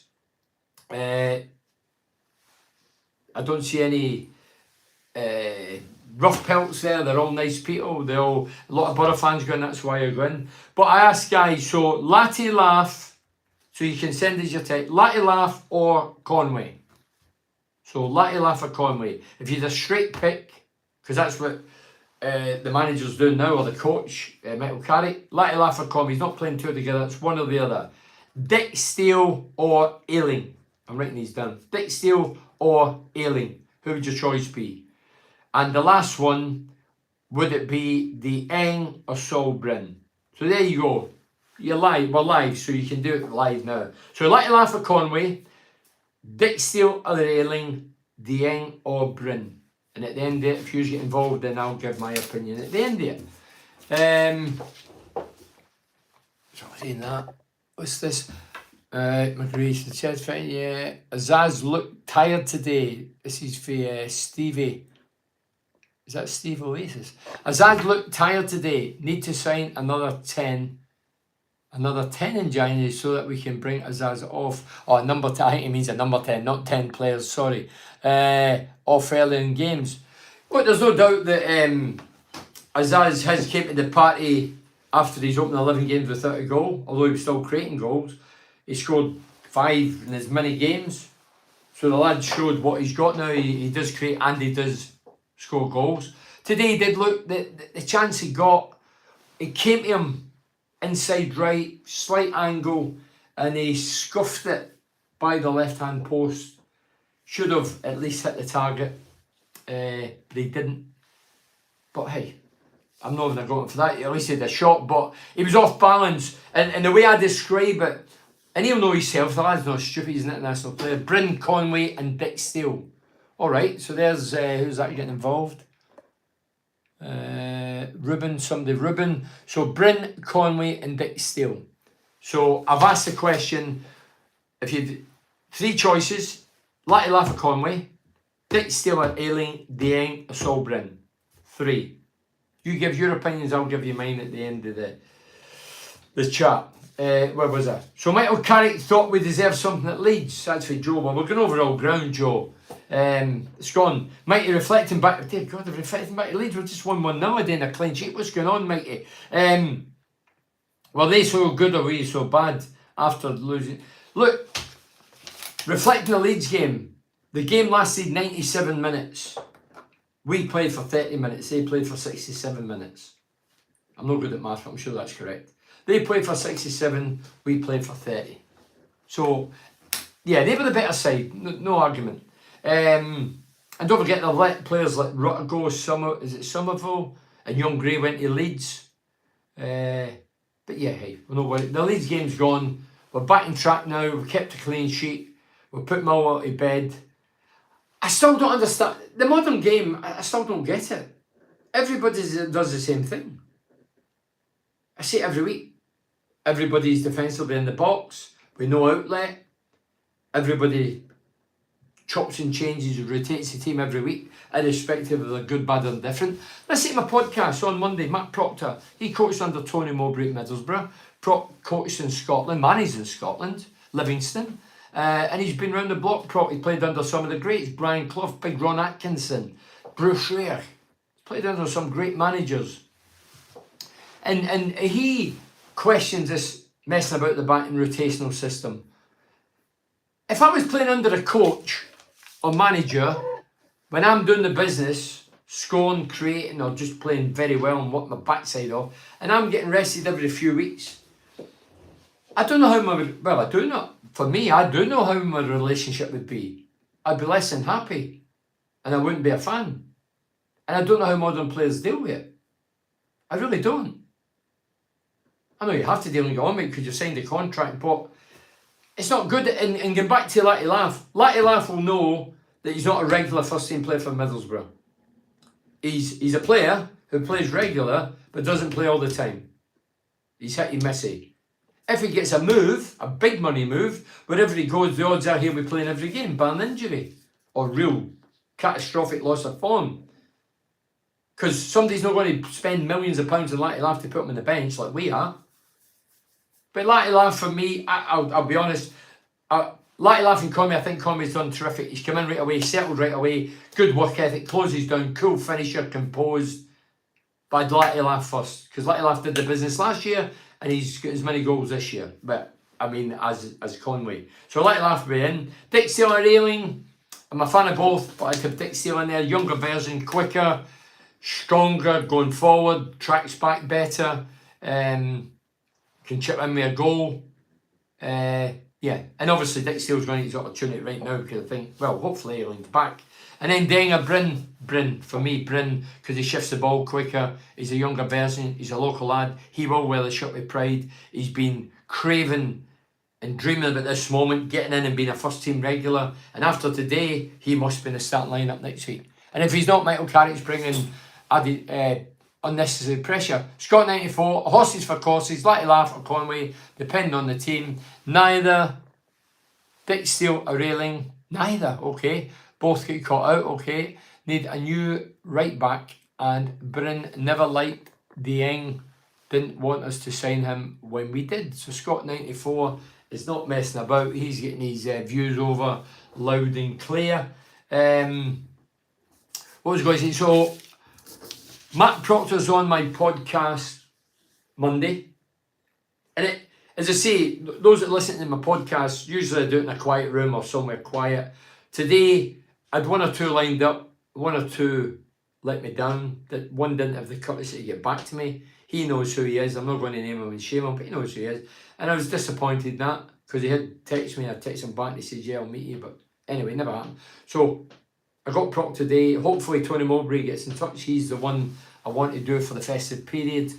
I don't see any rough pelts there. They're all nice people. A lot of Borough fans going. That's why you're going. But I asked guys, so Latty Laugh. So you can send us your text. Latty Laugh or Conway. So Latty Laugh or Conway. If you're the straight pick, because that's what the manager's doing now, or the coach, Michael Carrick. Latty Laugh or Conway. He's not playing 2 together. It's one or the other. Dick Steele or Ailing. I'm writing these down. Dick Steele or Ailing. Who would your choice be? And the last one, would it be the Eng or Solbrin? So there you go. You're live. We're live, so you can do it live now. So Latty Laugh or Conway, Dick Steele or Ailing, the Eng or Bryn. And at the end of it, if you get involved, then I'll give my opinion at the end of it. So I'm saying that. What's this? McGree, the chest fight, yeah. Azaz looked tired today. This is for Stevie. Is that Steve Oasis? Azaz looked tired today. Need to sign another 10 in January so that we can bring Azaz off. Oh, number 10, I think it means a number 10, not 10 players, sorry. Off early in games. Well, there's no doubt that Azaz has came to the party after he's opened 11 games without a goal, although he was still creating goals. He scored 5 in as many games. So the lad showed what he's got now. He does create and he does score goals. Today he did look, the chance he got, it came to him inside right, slight angle, and he scuffed it by the left-hand post. Should have at least hit the target, but he didn't. But hey, I'm not even going for that. At least he had a shot, but he was off balance. And the way I describe it, and he'll know himself, the lad's not stupid, he's an international player. Bryn Conway and Dick Steele. Alright, so there's, who's that getting involved? Ruben. So Bryn Conway and Dick Steele. So I've asked the question, if you've 3 choices, Latty Laff or Conway, Dick Steele or Ailing, Dieng or Saul Bryn. 3. You give your opinions, I'll give you mine at the end of the chat. Where was I? So Michael Carrick thought we deserved something at Leeds. That's for Joe. Well, we're going over all ground, Joe. It's gone. Mikey reflecting back. Dear God, they're reflecting back to Leeds. We're just 1-1 now in a clean sheet. What's going on, Mikey? Well, they so good or we so bad after losing? Look, reflecting the Leeds game. The game lasted 97 minutes. We played for 30 minutes. They played for 67 minutes. I'm not good at math, but I'm sure that's correct. They played for 67, we played for 30. So, yeah, they were the better side, no argument. And don't forget, they've let players like Rutter go, Somerville, and Young Gray went to Leeds. But yeah, hey, we're not worried. The Leeds game's gone. We're back in track now. We've kept a clean sheet. We've put Millwall to bed. I still don't understand. The modern game, I still don't get it. Everybody does the same thing. I see it every week. Everybody's defensively in the box, with no outlet. Everybody chops and changes and rotates the team every week, irrespective of the good, bad, or indifferent. Listen to my podcast on Monday. Matt Proctor, he coached under Tony Mowbray at Middlesbrough, coached in Scotland, managed in Scotland, Livingston, and he's been round the block. He played under some of the greats, Brian Clough, Big Ron Atkinson, Bruce Rare. Played under some great managers. And he questions this messing about the back and rotational system. If I was playing under a coach or manager, when I'm doing the business, scoring, creating, or just playing very well and working my backside off, and I'm getting rested every few weeks, I don't know how I do not. For me, I do know how my relationship would be. I'd be less than happy, and I wouldn't be a fan. And I don't know how modern players deal with it. I really don't. I know you have to deal and go on with it because you've signed a contract, but it's not good. And going back to Latty Laff, Latty Laff will know that he's not a regular first team player for Middlesbrough. He's a player who plays regular but doesn't play all the time. He's hit and missy. If he gets a move, a big money move, wherever he goes, the odds are he'll be playing every game, barring injury or real catastrophic loss of form. Because somebody's not going to spend millions of pounds on Latty Laff to put him on the bench like we are. But Latty Laff, for me, I'll be honest, Latty Laff and Conway, I think Conway's done terrific. He's come in right away, settled right away, good work ethic, closes down, cool finisher, composed. But I'd Latty Laff first, because Latty Laff did the business last year, and he's got as many goals this year. But, I mean, as Conway. So Latty Laff will be in. Dick Steele or Ailing, I'm a fan of both, but I'd have Dick Steele in there, younger version, quicker, stronger, going forward, tracks back better, can chip in with a goal. Yeah, and obviously Dick Steele's going to get his opportunity right now because I think, well, hopefully Ailing's back. And then Dieng or Bryn, for me, Bryn, because he shifts the ball quicker. He's a younger version, he's a local lad. He will wear the shirt with pride. He's been craving and dreaming about this moment, getting in and being a first team regular. And after today, he must be in the starting lineup next week. And if he's not, Michael Carrick's bringing added unnecessary pressure. Scott 94, horses for courses, Latty Laff or Conway, depending on the team. Neither. Dick Steele or Ailing, neither. Okay, both get caught out. Okay, need a new right back, and Bryn never liked Dieng, didn't want us to sign him when we did. So Scott 94 is not messing about. He's getting his views over loud and clear. What was I going to say? So Matt Proctor's on my podcast Monday. And it, as I say, those that listen to my podcast, usually I do it in a quiet room or somewhere quiet. Today, I had one or two lined up, one or two let me down. That one didn't have the courtesy to get back to me. He knows who he is. I'm not going to name him and shame him, but he knows who he is. And I was disappointed in that because he had texted me. I texted him back and he said, yeah, I'll meet you. But anyway, never happened. So I got Proc today. Hopefully Tony Mowbray gets in touch. He's the one I want to do for the festive period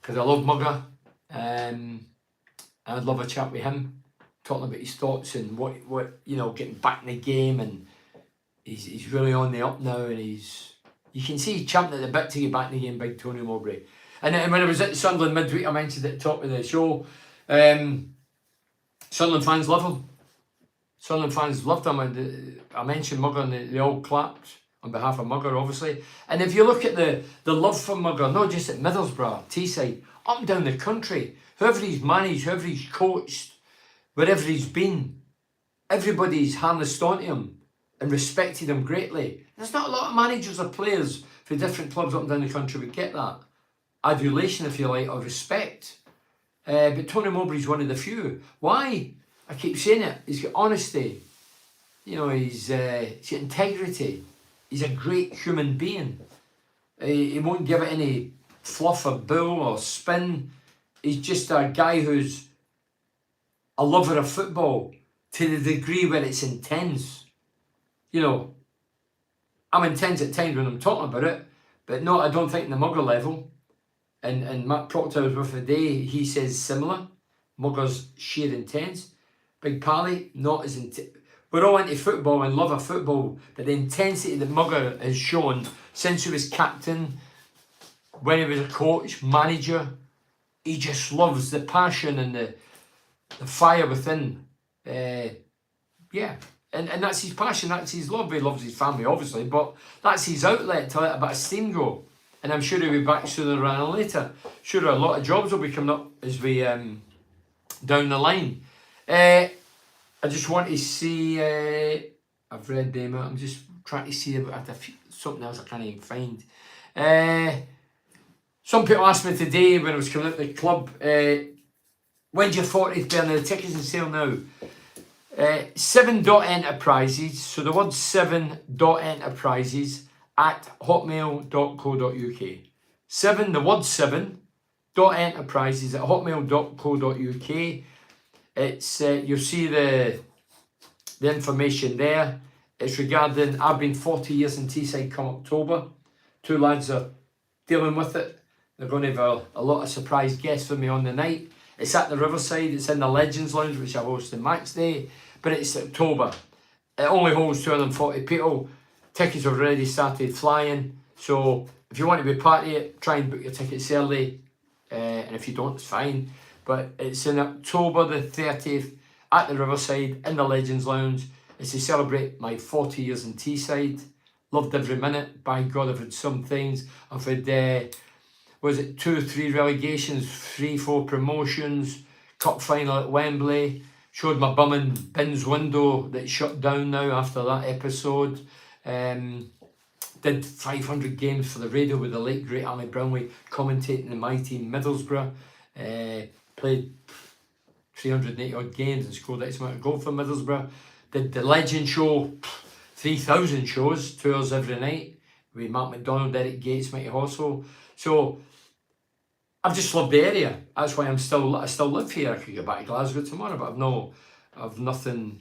because I love Mugger. I'd love a chat with him, talking about his thoughts and what you know, getting back in the game, and he's really on the up now, and you can see he's champing at the bit to get back in the game, big Tony Mowbray. And when I was at Sunderland midweek, I mentioned at the top of the show, Sunderland fans love him. Sunderland fans loved him, and I mentioned Mugger, and they all clapped on behalf of Mugger, obviously. And if you look at the love for Mugger, not just at Middlesbrough, Teesside, up and down the country, whoever he's managed, whoever he's coached, wherever he's been, everybody's harnessed onto him and respected him greatly. There's not a lot of managers or players for different clubs up and down the country would get that adulation, if you like, or respect. But Tony Mowbray's one of the few. Why? I keep saying it. He's got honesty. You know, he's got integrity. He's a great human being. He won't give it any fluff or bull or spin. He's just a guy who's a lover of football to the degree where it's intense. You know, I'm intense at times when I'm talking about it, but no, I don't think the Mugger level. And Matt Proctor was with today, he says similar. Mugger's sheer intense. Big Pally, not as intense. We're all into football and love of football, but the intensity that Mugger has shown since he was captain, when he was a coach, manager, he just loves the passion and the fire within. Yeah, and that's his passion, that's his love. He loves his family, obviously, but that's his outlet to let a bit of steam go. And I'm sure he'll be back sooner rather than later. Sure, a lot of jobs will be coming up as we down the line. I just want to see. I've read them. I'm just trying to see about something else I can't even find. Some people asked me today when I was coming out the club, when's your 40th birthday? The tickets on sale now. 7.enterprises, so the word 7.enterprises at hotmail.co.uk. 7, the word 7.enterprises at hotmail.co.uk. It's you'll see the information there. It's regarding, I've been 40 years in Teesside come October. Two lads are dealing with it. They're going to have a lot of surprise guests for me on the night. It's at the Riverside, it's in the Legends Lounge, which I host the match day, but it's October. It only holds 240 people. Tickets have already started flying, so if you want to be part of it, try and book your tickets early, and if you don't, it's fine. But it's in October the 30th at the Riverside in the Legends Lounge. It's to celebrate my 40 years in Teesside. Loved every minute. By God, I've had some things. I've had, was it 2 or 3 relegations, 3, 4 promotions, cup final at Wembley. Showed my bum in Bin's window that shut down now after that episode. Did 500 games for the radio with the late great Ali Brownlee commentating in my team Middlesbrough. Played 380 odd games and scored X amount of goals for Middlesbrough. Did the Legend Show, 3,000 shows, 2 hours every night with Mark McDonald, Eric Gates, Mickey Horsfall. So I've just loved the area. That's why I still live here. I could go back to Glasgow tomorrow, but I've nothing.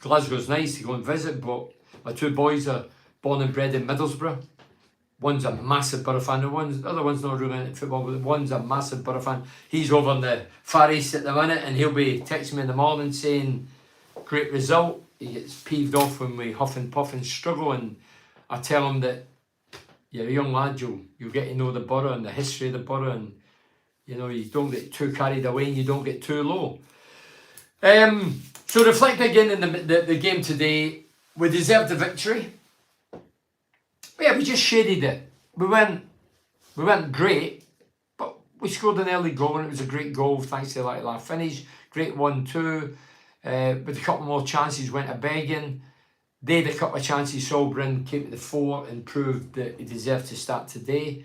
Glasgow's nice to go and visit, but my 2 boys are born and bred in Middlesbrough. One's a massive Borough fan, the other one's not really into football, but one's a massive Borough fan. He's over in the Far East at the minute, and he'll be texting me in the morning saying, great result. He gets peeved off when we huff and puff and struggle, and I tell him that you're a young lad, you'll get to know the borough and the history of the borough, and you know, you don't get too carried away and you don't get too low. So reflect again in the game today. We deserved the victory. Yeah, we just shaded it. We weren't great, but we scored an early goal, and it was a great goal thanks to that finish. Great 1-2. With a couple more chances went a begging. They had a couple of chances. Solbrin came to the fore and proved that he deserved to start today.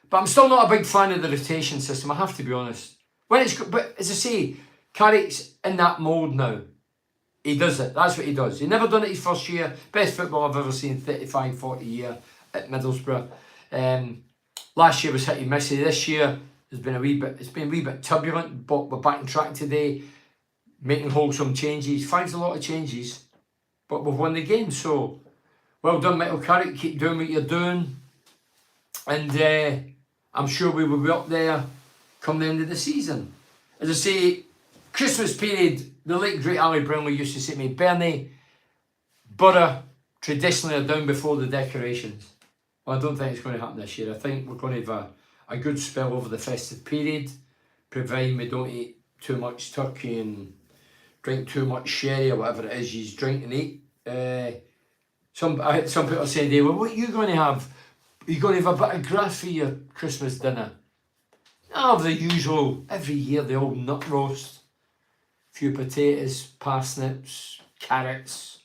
But I'm still not a big fan of the rotation system, I have to be honest. But as I say, Carrick's in that mould now. He does it. That's what he does. He never done it his first year. Best football I've ever seen, 35, 40 year at Middlesbrough. Last year was hitty missy. This year it's been a wee bit turbulent, but we're back on track today, making wholesome changes. Finds a lot of changes, but we've won the game. So well done, Michael Carrick. Keep doing what you're doing, and I'm sure we will be up there come the end of the season. As I say, Christmas period, the late great Ali Brownlee used to say to me, Bernie, Borough traditionally are down before the decorations. Well, I don't think it's going to happen this year. I think we're going to have a good spell over the festive period, providing we don't eat too much turkey and drink too much sherry or whatever it is you drink and eat. Some people are saying, well, what are you going to have? Are you going to have a bit of grass for your Christmas dinner? I have the usual, every year, the old nut roast. Few potatoes, parsnips, carrots,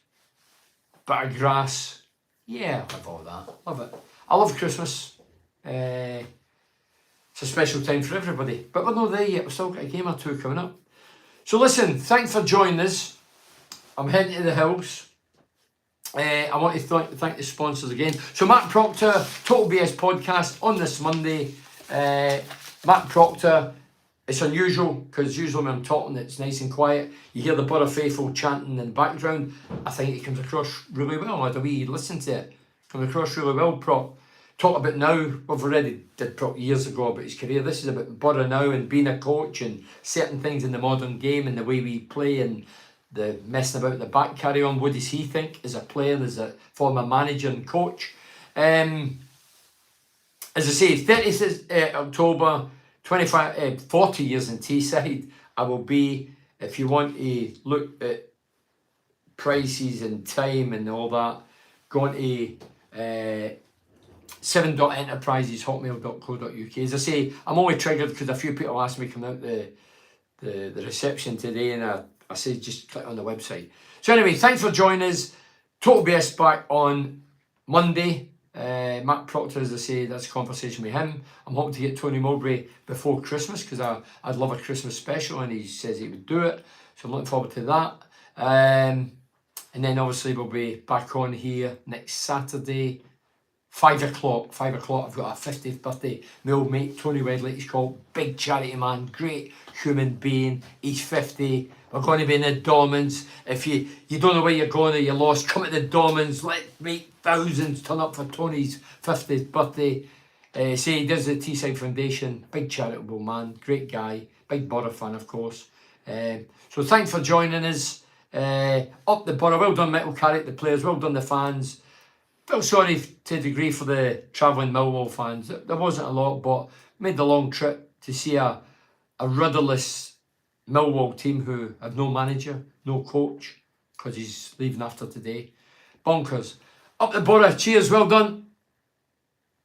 bit of grass. Yeah, I love all that. Love it. I love Christmas. It's a special time for everybody. But we're not there yet. We've still got a game or two coming up. So listen, thanks for joining us. I'm heading to the hills. I want to thank the sponsors again. So Matt Proctor, Total BS Podcast on this Monday. Matt Proctor. It's unusual because usually when I'm talking it's nice and quiet. You hear the Borough faithful chanting in the background. I think it comes across really well. I had a wee listen to it. Comes across really well, Prop. Talk about now. We've already did Prop years ago about his career. This is about Borough now and being a coach and certain things in the modern game and the way we play and the messing about the back carry on. What does he think as a player, as a former manager and coach? As I say, 30th October, 40 years in Teesside. I will be, if you want to look at prices and time and all that, go on to 7.enterprises@hotmail.co.uk. As I say, I'm only triggered because a few people asked me coming out the reception today, and I said just click on the website. So anyway, thanks for joining us. Total BS back on Monday. Matt Proctor, as I say, that's a conversation with him. I'm hoping to get Tony Mowbray before Christmas because I'd love a Christmas special and he says he would do it. So I'm looking forward to that. And then obviously we'll be back on here next Saturday, 5 o'clock. 5 o'clock, I've got a 50th birthday. My old mate, Tony Wedley, he's called, big charity man, great human being. He's 50. We're going to be in the Dormans. If you don't know where you're going or you're lost, come to the Dormans. Let's make thousands turn up for Tony's 50th birthday. Say he does the Teesside Foundation. Big charitable man, great guy. Big Borough fan, of course. So thanks for joining us. Up the Borough. Well done, Michael Carrick, the players. Well done, the fans. Feel sorry to a degree for the travelling Millwall fans. There wasn't a lot, but made the long trip to see a rudderless Millwall team who have no manager, no coach, because he's leaving after today. Bonkers. Up the Borough. Cheers. Well done.